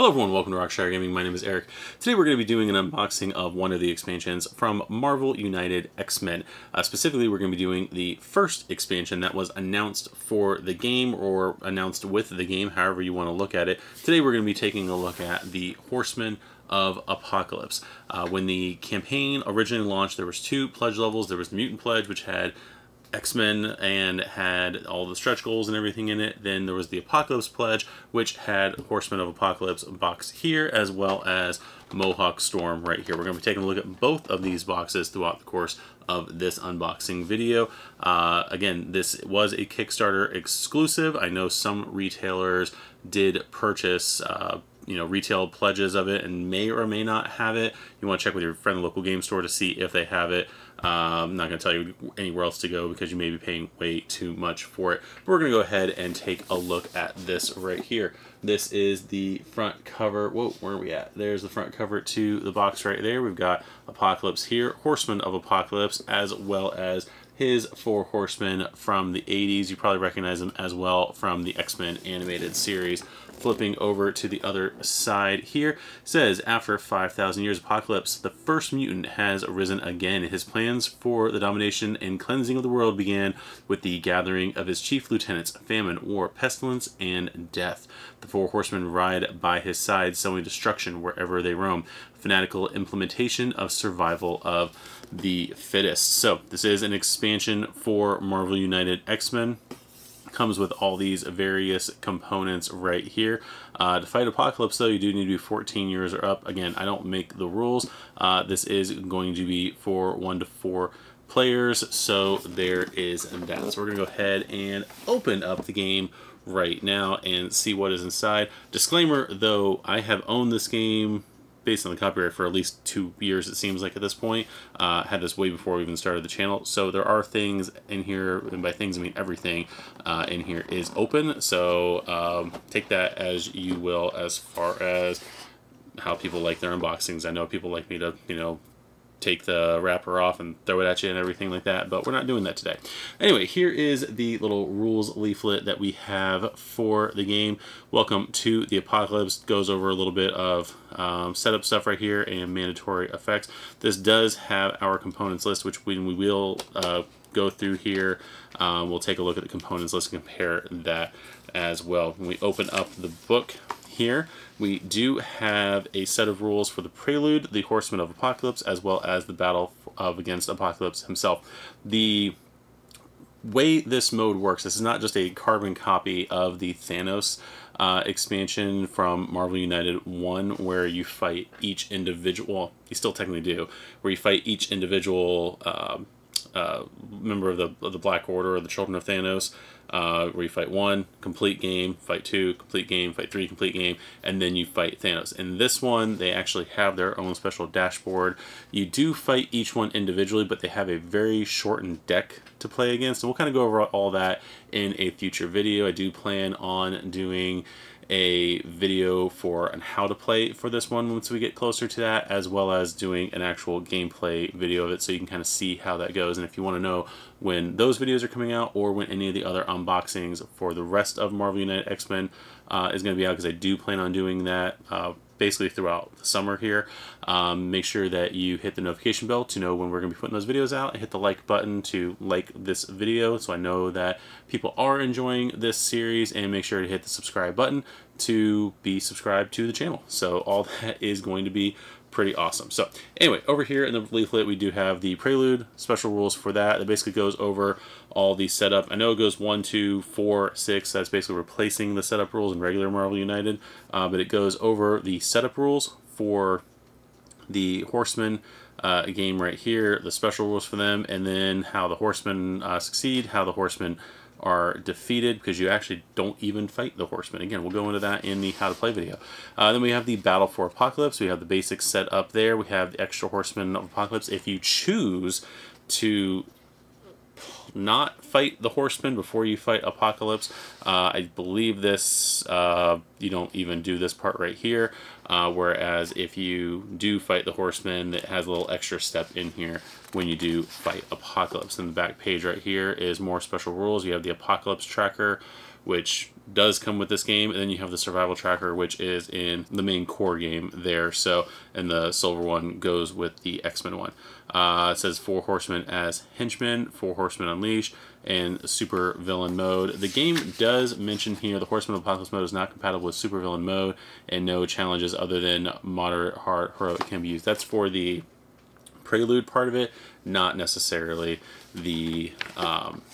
Hello everyone, welcome to Rockshire Gaming. My name is Eric. Today we're going to be doing an unboxing of one of the expansions from Marvel United X-Men. Specifically, we're going to be doing the first expansion that was announced for the game, or announced with the game, however you want to look at it. Today we're going to be taking a look at the Horsemen of Apocalypse. When the campaign originally launched, there was two pledge levels. There was the Mutant Pledge, which had X-Men and had all the stretch goals and everything in it. Then there was the Apocalypse Pledge, which had Horsemen of Apocalypse box here, as well as Mohawk Storm right here. We're going to be taking a look at both of these boxes throughout the course of this unboxing video. Again, this was a Kickstarter exclusive. I know some retailers did purchase retail pledges of it and may or may not have it. You want to check with your friendly local game store to see if they have it. I'm not going to tell you anywhere else to go because you may be paying way too much for it. But we're going to go ahead and take a look at this right here. This is the front cover. Whoa, where are we at? There's the front cover to the box right there. We've got Apocalypse here, Horsemen of Apocalypse, as well as his four horsemen from the 80s. You probably recognize them as well from the X-Men animated series. Flipping over to the other side here, says, after 5,000 years of apocalypse, the first mutant has arisen again. His plans for the domination and cleansing of the world began with the gathering of his chief lieutenants: famine, war, pestilence, and death. The four horsemen ride by his side, sowing destruction wherever they roam. Fanatical implementation of survival of the fittest. So this is an expansion for Marvel United X-Men. Comes with all these various components right here. To fight Apocalypse, though, you do need to be 14 years or up. Again, I don't make the rules. This is going to be for 1 to 4 players, so there is that. So we're going to go ahead and open up the game right now and see what is inside. Disclaimer, though, I have owned this game based on the copyright for at least 2 years, it seems like at this point. Had this way before we even started the channel. So there are things in here, and by things I mean everything in here is open. So take that as you will as far as how people like their unboxings. I know people like me to, take the wrapper off and throw it at you and everything like that, but we're not doing that today. Anyway, here is the little rules leaflet that we have for the game. Welcome to the Apocalypse. Goes over a little bit of setup stuff right here and mandatory effects. This does have our components list, which we will go through here. We'll take a look at the components list and compare that as well. When we open up the book here, we do have a set of rules for the Prelude, the Horsemen of Apocalypse, as well as the battle against Apocalypse himself. The way this mode works, this is not just a carbon copy of the Thanos expansion from Marvel United 1, where you fight each individual, well, you still technically do, where you fight each individual member of the Black Order, or the Children of Thanos, where you fight 1, complete game, fight 2, complete game, fight 3, complete game, and then you fight Thanos. In this one, they actually have their own special dashboard. You do fight each one individually, but they have a very shortened deck to play against, and we'll kind of go over all that in a future video. I do plan on doing a video for on how to play for this one once we get closer to that, as well as doing an actual gameplay video of it, so you can kind of see how that goes. And if you want to know when those videos are coming out, or when any of the other unboxings for the rest of Marvel United X-Men is going to be out, because I do plan on doing that basically throughout the summer here. Make sure that you hit the notification bell to know when we're going to be putting those videos out, and hit the like button to like this video so I know that people are enjoying this series, and make sure to hit the subscribe button to be subscribed to the channel. So all that is going to be pretty awesome. So anyway, over here in the leaflet, we do have the Prelude, special rules for that. It basically goes over all the setup. I know it goes 1, 2, 4, 6. That's basically replacing the setup rules in regular Marvel United. But it goes over the setup rules for the Horsemen game right here, the special rules for them, and then how the Horsemen succeed, how the Horsemen are defeated, because you actually don't even fight the Horsemen. Again, we'll go into that in the how to play video. Then we have the Battle for Apocalypse. We have the basic set up there. We have the extra Horsemen of Apocalypse. If you choose to not fight the Horsemen before you fight Apocalypse, I believe this, you don't even do this part right here, whereas if you do fight the Horsemen, it has a little extra step in here when you do fight Apocalypse. And the back page right here is more special rules. You have the Apocalypse tracker, which does come with this game, and then you have the survival tracker, which is in the main core game there. So, and the silver one goes with the X-Men one. It says 4 Horsemen as henchmen, 4 Horsemen Unleashed, and super villain mode. The game does mention here the Horsemen of Apocalypse mode is not compatible with super villain mode, and no challenges other than moderate hard heroic can be used. That's for the prelude part of it, not necessarily the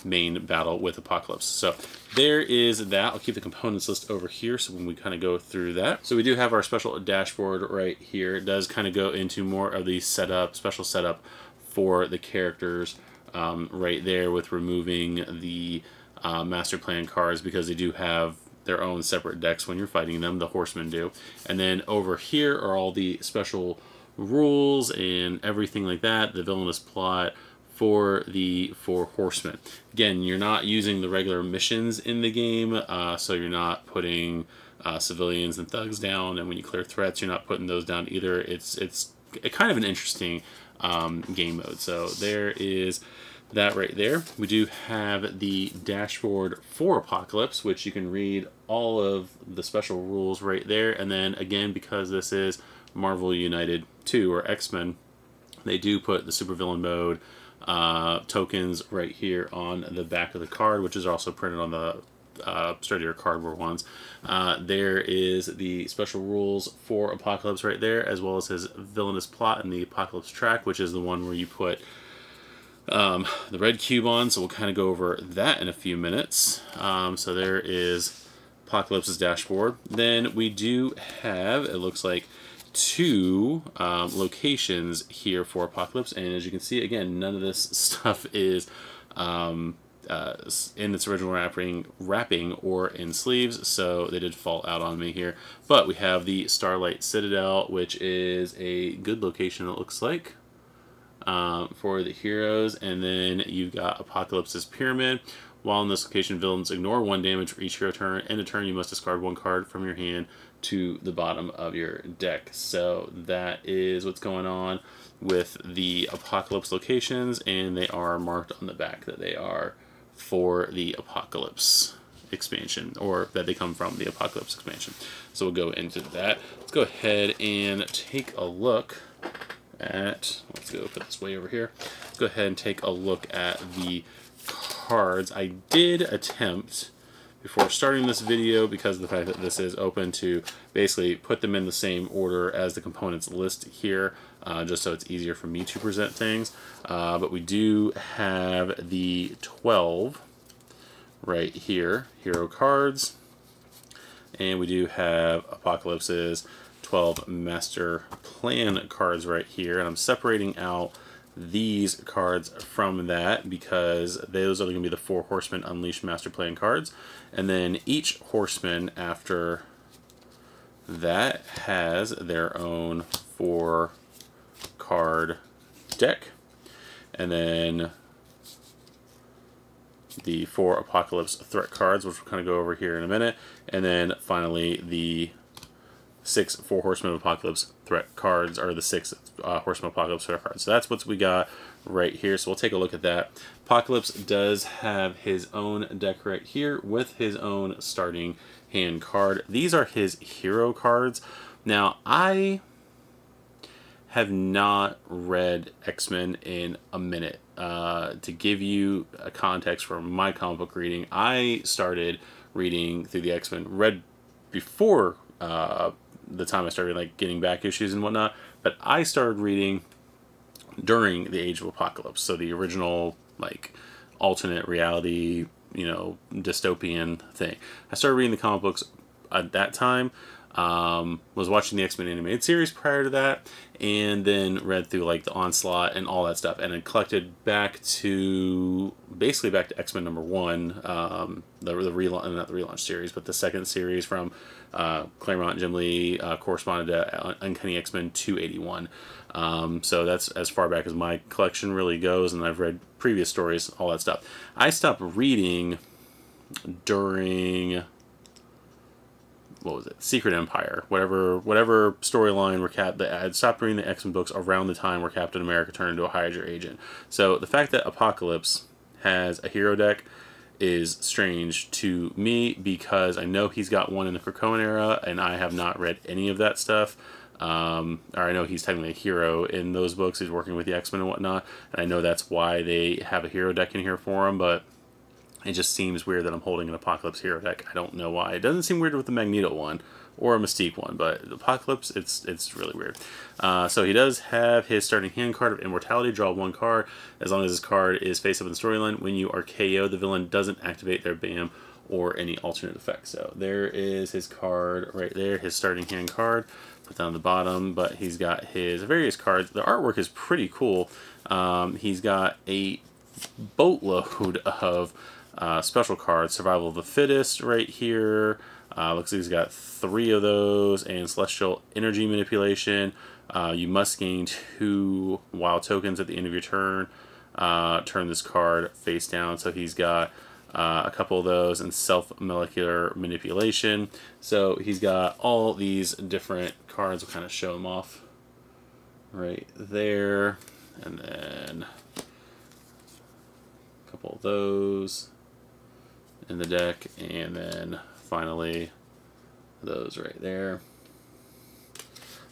main battle with Apocalypse. So there is that. I'll keep the components list over here so when we kind of go through that. So we do have our special dashboard right here. It does kind of go into more of the setup, special setup for the characters right there, with removing the master plan cards, because they do have their own separate decks when you're fighting them, the Horsemen do. And then over here are all the special rules and everything like that, the villainous plot for the 4 Horsemen. Again, you're not using the regular missions in the game, so you're not putting civilians and thugs down, and when you clear threats, you're not putting those down either. It's kind of an interesting game mode. So there is that right there. We do have the dashboard for Apocalypse, which you can read all of the special rules right there. And then again, because this is Marvel United 2 or X-Men, they do put the supervillain mode tokens right here on the back of the card, which is also printed on the sturdier cardboard ones. There is the special rules for Apocalypse right there, as well as his villainous plot and the Apocalypse track, which is the one where you put the red cube on. So we'll kind of go over that in a few minutes. So there is Apocalypse's dashboard. Then we do have, it looks like, 2 locations here for Apocalypse, and as you can see, again, none of this stuff is in its original wrapping or in sleeves, so they did fall out on me here. But we have the Starlight Citadel, which is a good location, it looks like, for the heroes. And then you've got Apocalypse's Pyramid. While in this location, villains ignore 1 damage for each hero turn. In a turn, you must discard 1 card from your hand to the bottom of your deck. So that is what's going on with the Apocalypse locations, and they are marked on the back that they are for the Apocalypse expansion, or that they come from the Apocalypse expansion. So we'll go into that. Let's go ahead and take a look at, let's go put this way over here. Let's go ahead and take a look at the cards. I did attempt before starting this video, because of the fact that this is open, to basically put them in the same order as the components list here, just so it's easier for me to present things. But we do have the 12 right here, hero cards, and we do have Apocalypse's 12 master plan cards right here, and I'm separating out these cards from that because those are going to be the 4 Horsemen Unleashed Master Plan cards. And then each Horseman after that has their own 4 card deck. And then the 4 Apocalypse threat cards, which we'll kind of go over here in a minute. And then finally the 6 4 Horsemen of Apocalypse threat cards, or the 6 Horsemen of Apocalypse threat cards. So that's what we got right here. So we'll take a look at that. Apocalypse does have his own deck right here with his own starting hand card. These are his hero cards. Now, I have not read X-Men in a minute. To give you a context for my comic book reading, I started reading through the X-Men, read before the time I started like getting back issues and whatnot, but I started reading during the Age of Apocalypse, so the original like alternate reality, you know, dystopian thing. I started reading the comic books at that time. Was watching the X-Men animated series prior to that, and then read through like the Onslaught and all that stuff, and then collected back to basically back to X-Men #1, the relaunch, not the relaunch series, but the second series from Claremont and Jim Lee, corresponded to Uncanny X-Men 281. So that's as far back as my collection really goes, and I've read previous stories, all that stuff. I stopped reading during, what was it, Secret Empire, whatever storyline where I'd stopped reading the X-Men books around the time where Captain America turned into a Hydra agent. So the fact that Apocalypse has a hero deck is strange to me because I know he's got one in the Krakoan era, and I have not read any of that stuff. Or I know he's technically a hero in those books. He's working with the X-Men and whatnot, and I know that's why they have a hero deck in here for him, but it just seems weird that I'm holding an Apocalypse hero deck. I don't know why. It doesn't seem weird with the Magneto one or a Mystique one, but Apocalypse, it's really weird. So he does have his starting hand card of Immortality. Draw 1 card. As long as this card is face up in the storyline, when you are KO, the villain doesn't activate their BAM or any alternate effect. So there is his card right there, his starting hand card. Put down the bottom, but he's got his various cards. The artwork is pretty cool. He's got a boatload of special cards. Survival of the Fittest right here. Looks like he's got 3 of those, and Celestial Energy Manipulation. You must gain 2 wild tokens at the end of your turn. Turn this card face down. So he's got a couple of those, and Self-Molecular Manipulation. So he's got all these different cards. We'll kind of show them off right there. And then a couple of those in the deck, and then finally those right there.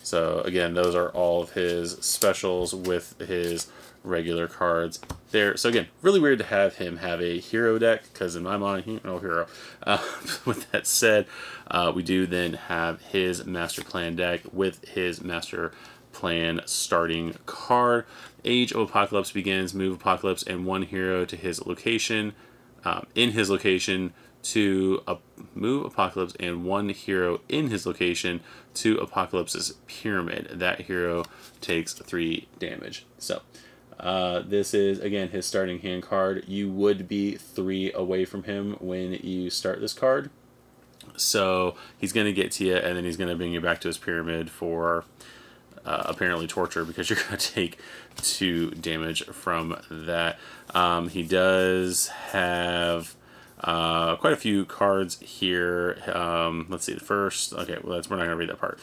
So again, those are all of his specials with his regular cards there. So again, really weird to have him have a hero deck, because in my mind, he's no hero. With that said, we do then have his Master Plan deck with his Master Plan starting card. Age of Apocalypse begins. Move Apocalypse and 1 hero to his location. In his location to move Apocalypse and 1 hero in his location to Apocalypse's pyramid. That hero takes 3 damage. So this is, again, his starting hand card. You would be 3 away from him when you start this card. So he's going to get to you, and then he's going to bring you back to his pyramid for apparently torture, because you're going to take 2 damage from that. He does have quite a few cards here. Let's see, the first, okay, well, we're not going to read that part.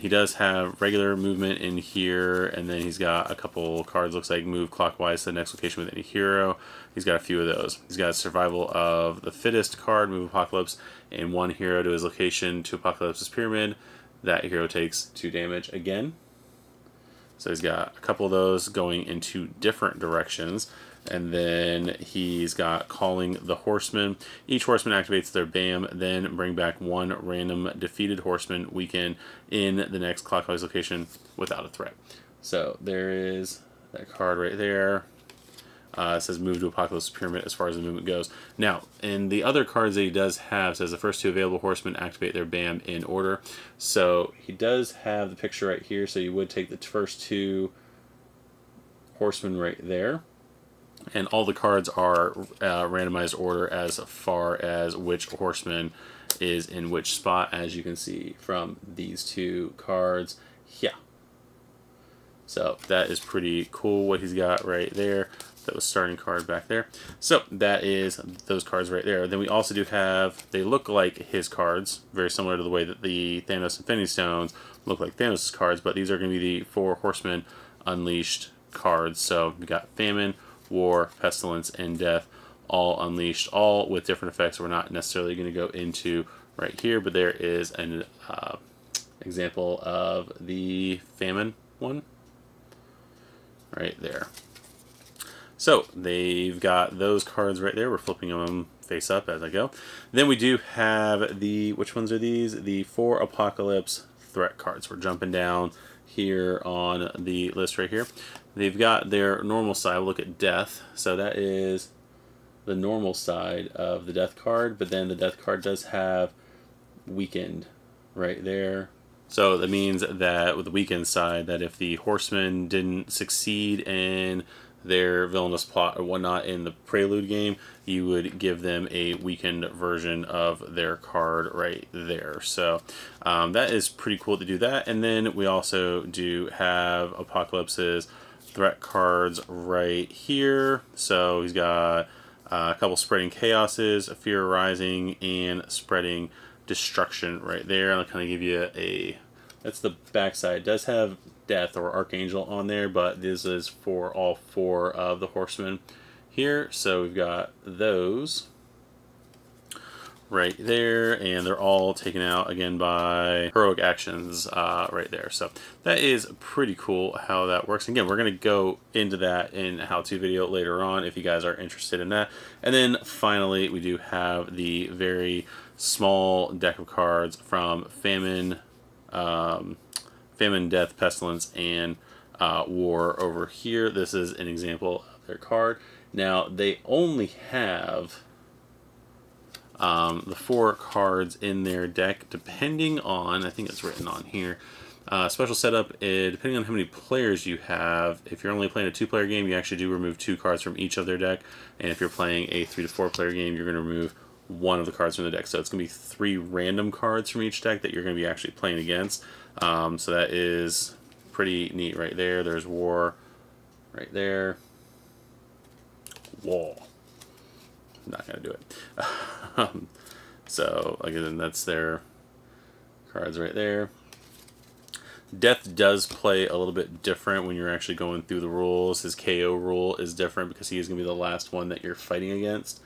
He does have regular movement in here, and then he's got a couple cards, looks like move clockwise to the next location with any hero. He's got a few of those. He's got Survival of the Fittest card, move Apocalypse, and 1 hero to his location to Apocalypse's pyramid. That hero takes 2 damage again. So he's got a couple of those going into different directions. And then he's got Calling the Horsemen. Each horseman activates their BAM, then bring back 1 random defeated horseman weakened in the next clockwise location without a threat. So there is that card right there. It says move to Apocalypse Pyramid as far as the movement goes. Now, in the other cards that he does have, says the first 2 available horsemen activate their BAM in order. So he does have the picture right here, so you would take the first 2 horsemen right there. And all the cards are randomized order as far as which horseman is in which spot, as you can see from these 2 cards. Yeah. So that is pretty cool what he's got right there. That was starting card back there. So that is those cards right there. Then we also do have, they look like his cards, very similar to the way that the Thanos Infinity Stones look like Thanos' cards, but these are going to be the 4 Horsemen Unleashed cards. So we got Famine, War, Pestilence, and Death, all unleashed, all with different effects we're not necessarily going to go into right here, but there is an example of the Famine one right there. So they've got those cards right there. We're flipping them face up as I go. Then we do have the, which ones are these? The 4 Apocalypse threat cards. We're jumping down here on the list right here. They've got their normal side. We'll look at Death. So that is the normal side of the Death card, but then the Death card does have Weakened right there. So that means that with the Weakened side, that if the Horsemen didn't succeed in their villainous plot or whatnot in the Prelude game, you would give them a weakened version of their card right there. So that is pretty cool to do that. And then we also do have Apocalypse's threat cards right here. So he's got a couple Spreading Chaoses, Fear Rising, and Spreading Destruction right there. I'll kind of give you a, that's the backside. It does have Death or Archangel on there, but this is for all 4 of the Horsemen here. So we've got those right there, and they're all taken out again by heroic actions right there. So that is pretty cool how that works. Again, we're going to go into that in a how-to video later on if you guys are interested in that. And then finally, we do have the very small deck of cards from Famine, Death, Pestilence, and War over here. This is an example of their card. Now, they only have the 4 cards in their deck, depending on, I think it's written on here, special setup, depending on how many players you have. If you're only playing a 2-player game, you actually do remove 2 cards from each of their deck, and if you're playing a 3 to 4 player game, you're going to remove 1 of the cards from the deck. So it's going to be 3 random cards from each deck that you're going to be actually playing against. So that is pretty neat right there. There's War right there. Wall. Not gonna do it. So again, that's their cards right there. Death does play a little bit different when you're actually going through the rules. His KO rule is different because he is gonna be the last one that you're fighting against.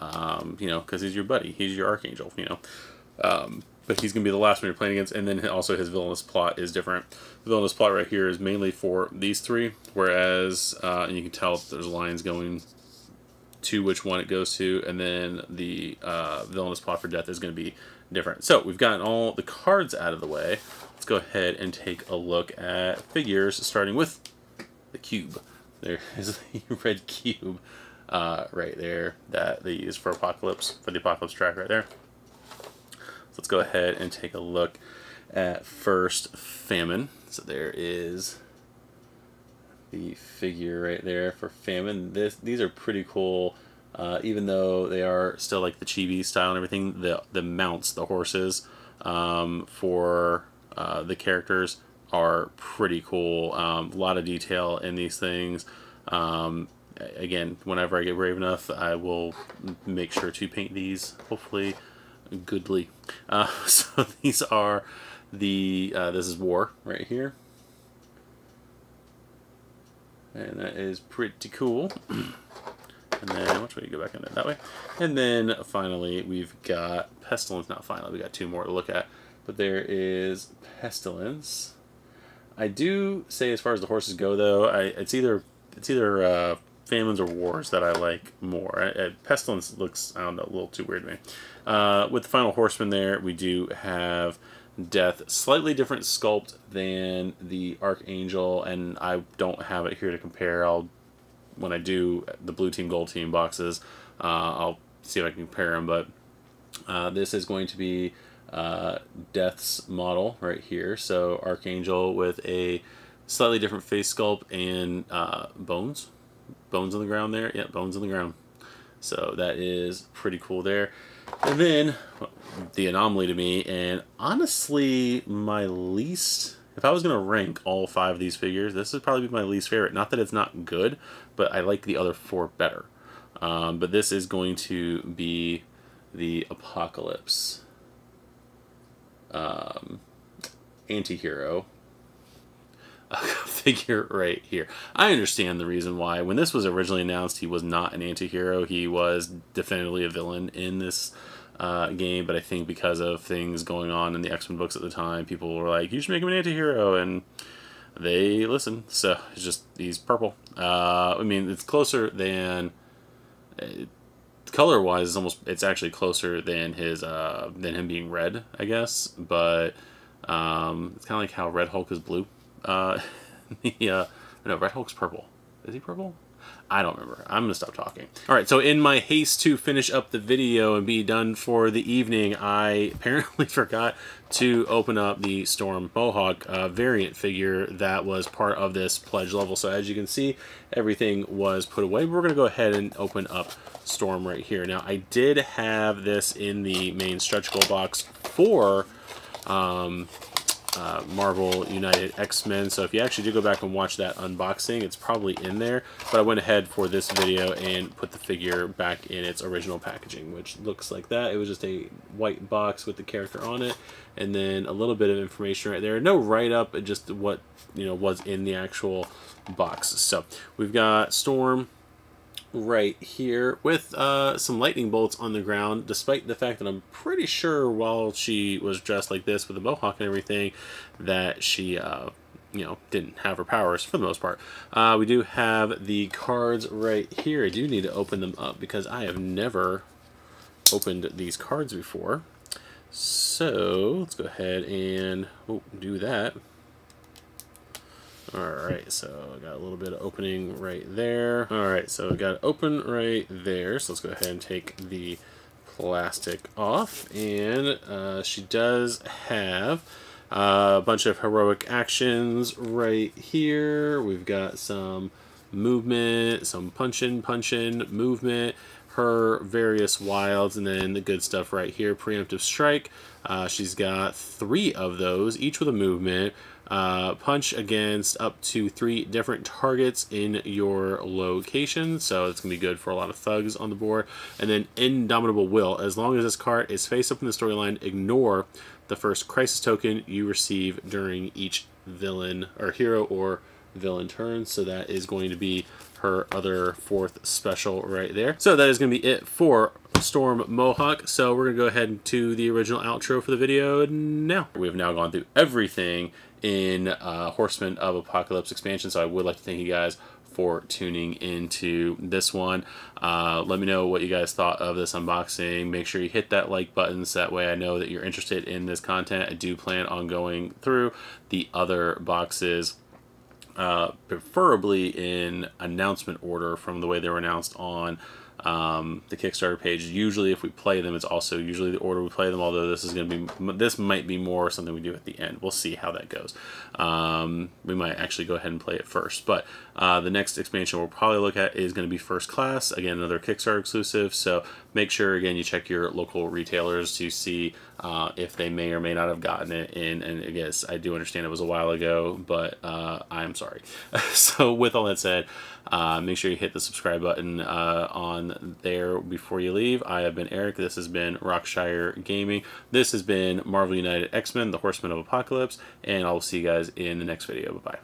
You know, because he's your buddy, he's your archangel. You know, but he's gonna be the last one you're playing against. And then also his villainous plot is different. The villainous plot right here is mainly for these 3, whereas and you can tell there's lines going to which one it goes to, and then the villainous plot for Death is going to be different. So we've gotten all the cards out of the way. Let's go ahead and take a look at figures, starting with the cube. There is the red cube right there that they use for Apocalypse, for the Apocalypse track right there. So let's go ahead and take a look at first Famine. So there is the figure right there for Famine. These are pretty cool, even though they are still like the chibi style and everything. The mounts, the horses for the characters are pretty cool. A lot of detail in these things. Again, whenever I get brave enough, I will make sure to paint these, hopefully goodly. So these are the this is War right here. And that is pretty cool. And then, which way you go back in there? That way. And then finally, we've got Pestilence. Not finally, we got 2 more to look at. But there is Pestilence. I do say, as far as the horses go, though, it's either Famines or Wars that I like more. Pestilence looks, I don't know, a little too weird to me. With the final Horseman there, we do have Death, slightly different sculpt than the Archangel, and I don't have it here to compare. When I do the blue team, gold team boxes, I'll see if I can compare them, but this is going to be Death's model right here. So Archangel with a slightly different face sculpt and bones on the ground there. Yeah, bones on the ground. So that is pretty cool there. And then the anomaly to me, and honestly my least, if I was going to rank all 5 of these figures, this would probably be my least favorite. Not that it's not good, but I like the other 4 better. But this is going to be the Apocalypse anti-hero figure right here. I understand the reason why. When this was originally announced, he was not an anti-hero. He was definitively a villain in this game, but I think because of things going on in the X-Men books at the time, people were like, you should make him an anti-hero, and they listened. So it's just, he's purple. I mean, it's closer than color-wise. It's actually closer than his than him being red, I guess. But it's kind of like how Red Hulk is blue. No, Red Hulk's purple. Is he purple? I don't remember. I'm gonna stop talking. Alright, so in my haste to finish up the video and be done for the evening, I apparently forgot to open up the Storm Mohawk variant figure that was part of this pledge level. So as you can see, everything was put away. We're gonna go ahead and open up Storm right here. Now, I did have this in the main stretch goal box for Marvel United X-Men, so if you actually do go back and watch that unboxing, it's probably in there, but I went ahead for this video and put the figure back in its original packaging, which looks like that. It was just a white box with the character on it, and then a little bit of information right there. No write-up, just what was in the actual box. So we've got Storm right here with some lightning bolts on the ground, despite the fact that I'm pretty sure while she was dressed like this with a mohawk and everything that she you know, didn't have her powers for the most part. We do have the cards right here. I do need to open them up because I have never opened these cards before. So let's go ahead and do that. Alright, so I got a little bit of opening right there. Alright, so I got open right there. So let's go ahead and take the plastic off. And she does have a bunch of heroic actions right here. We've got some movement, some punch-in movement, her various wilds, and then the good stuff right here, preemptive strike. She's got 3 of those, each with a movement. Punch against up to 3 different targets in your location, so it's gonna be good for a lot of thugs on the board. And then Indomitable Will. As long as this card is face up in the storyline, ignore the first crisis token you receive during each villain or hero or villain turn. So that is going to be her other 4th special right there. So that is going to be it for Storm Mohawk. So we're going to go ahead to the original outro for the video now. We've now gone through everything in Horsemen of Apocalypse expansion, so I would like to thank you guys for tuning into this one. Let me know what you guys thought of this unboxing. Make sure you hit that like button so that way I know that you're interested in this content. I do plan on going through the other boxes, preferably in announcement order from the way they were announced on the Kickstarter page. Usually if we play them, it's also usually the order we play them, although this is going to be, this might be more something we do at the end. We'll see how that goes. We might actually go ahead and play it first, but the next expansion we'll probably look at is going to be First Class, again another Kickstarter exclusive, so make sure again you check your local retailers to see if they may or may not have gotten it in. And I guess I do understand it was a while ago, but I'm sorry. So with all that said, make sure you hit the subscribe button on there before you leave. I have been Eric. This has been Rockshire Gaming. This has been Marvel United X-Men, the Horsemen of Apocalypse, and I will see you guys in the next video. Bye-bye.